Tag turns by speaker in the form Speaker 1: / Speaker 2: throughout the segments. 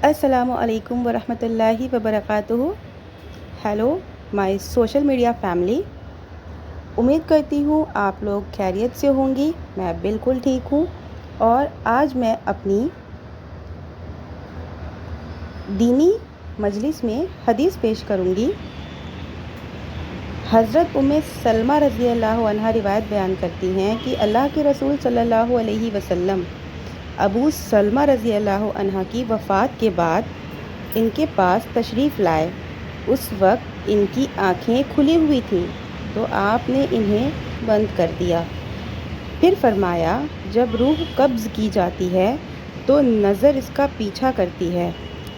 Speaker 1: अस्सलामु अलैकुम वरहमतुल्लाहि वबरकातुहू। Hello my social media family. उम्मीद करती हूँ आप लोग खैरियत से होंगी। मैं बिल्कुल ठीक हूँ और आज मैं अपनी दीनी मजलिस में हदीस पेश करूँगी। हज़रत उम्मे सलमा रज़ी अल्लाह अन्हा रिवायत बयान करती हैं कि अल्लाह के रसूल सल्लल्लाहु अलैहि वसल्लम अबू सलमा रज़ी अल्लाह अन्हा की वफ़ात के बाद इनके पास तशरीफ़ लाए। उस वक्त इनकी आँखें खुली हुई थीं तो आपने इन्हें बंद कर दिया। फिर फरमाया, जब रूह कब्ज़ की जाती है तो नज़र इसका पीछा करती है।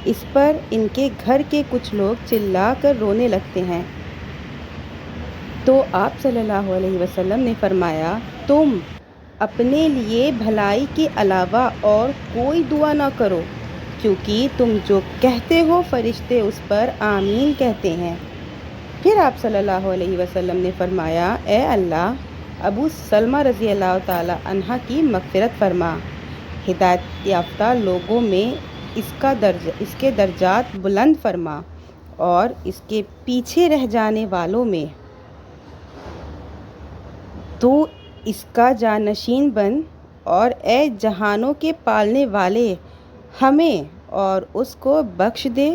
Speaker 1: इस पर इनके घर के कुछ लोग चिल्ला कर रोने लगते हैं। तो आप सल्लल्लाहु अलैहि वसल्लम ने फरमाया, तुम अपने लिए भलाई के अलावा और कोई दुआ ना करो, क्योंकि तुम जो कहते हो फरिश्ते उस पर आमीन कहते हैं। फिर आप सल्लल्लाहु अलैहि वसल्लम ने फरमाया, ए अल्लाह, अबू सलमा रज़ी अल्लाह ताला अन्हा की मग़फ़िरत फरमा। हिदायत याफ्ता लोगों में इसके दर्जात बुलंद फरमा और इसके पीछे रह जाने वालों में तो इसका जानशीन बन। और ए जहानों के पालने वाले, हमें और उसको बख्श दे।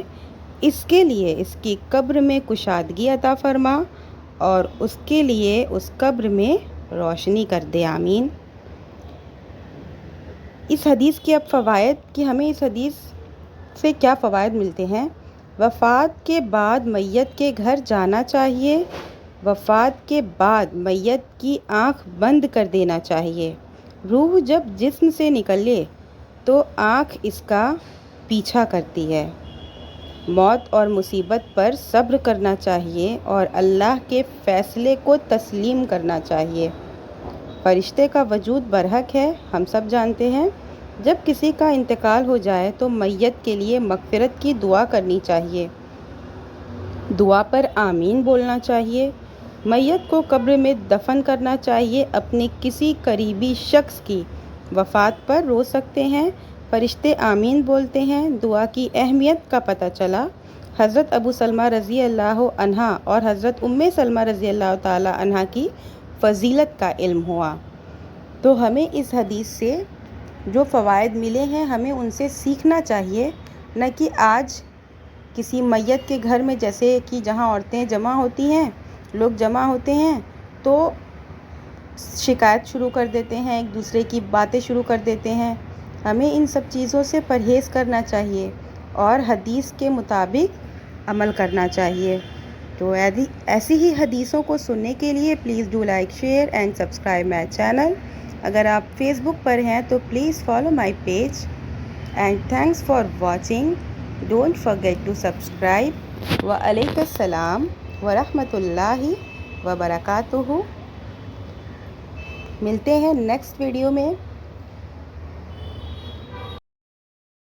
Speaker 1: इसके लिए इसकी कब्र में कुशादगी अता फरमा और उसके लिए उस कब्र में रोशनी कर दे। आमीन। इस हदीस के अब फ़वाइद कि हमें इस हदीस से क्या फ़वाइद मिलते हैं। वफ़ात के बाद मैयत के घर जाना चाहिए। वफ़ात के बाद मैयत की आँख बंद कर देना चाहिए। रूह जब जिस्म से निकले तो आँख इसका पीछा करती है। मौत और मुसीबत पर सब्र करना चाहिए और अल्लाह के फ़ैसले को तस्लीम करना चाहिए। फरिश्ते का वजूद बरहक है, हम सब जानते हैं। जब किसी का इंतकाल हो जाए तो मैयत के लिए मग़फ़िरत की दुआ करनी चाहिए। दुआ पर आमीन बोलना चाहिए। मैयत को कब्र में दफन करना चाहिए। अपने किसी करीबी शख्स की वफ़ात पर रो सकते हैं, फरिश्ते आमीन बोलते हैं। दुआ की अहमियत का पता चला हज़रत अबू सलमा रज़ी अल्लाह अन्हा और हज़रत उम्मे सलमा रज़ी अल्लाह ताला अन्हा की फ़जीलत का इल्म हुआ। तो हमें इस हदीस से जो फ़वाइद मिले हैं हमें उनसे सीखना चाहिए, न कि आज किसी मैयत के घर में जैसे कि जहाँ औरतें जमा होती हैं, लोग जमा होते हैं तो शिकायत शुरू कर देते हैं, एक दूसरे की बातें शुरू कर देते हैं। हमें इन सब चीज़ों से परहेज़ करना चाहिए और हदीस के मुताबिक अमल करना चाहिए। तो ऐसी ही हदीसों को सुनने के लिए please do like, share and subscribe my channel. अगर आप फेसबुक पर हैं तो please follow my page and thanks for watching. Don't forget to subscribe. व अलैकुमुस्सलाम व रहमतुल्लाहि व बरकातुहू। मिलते हैं नेक्स्ट वीडियो में।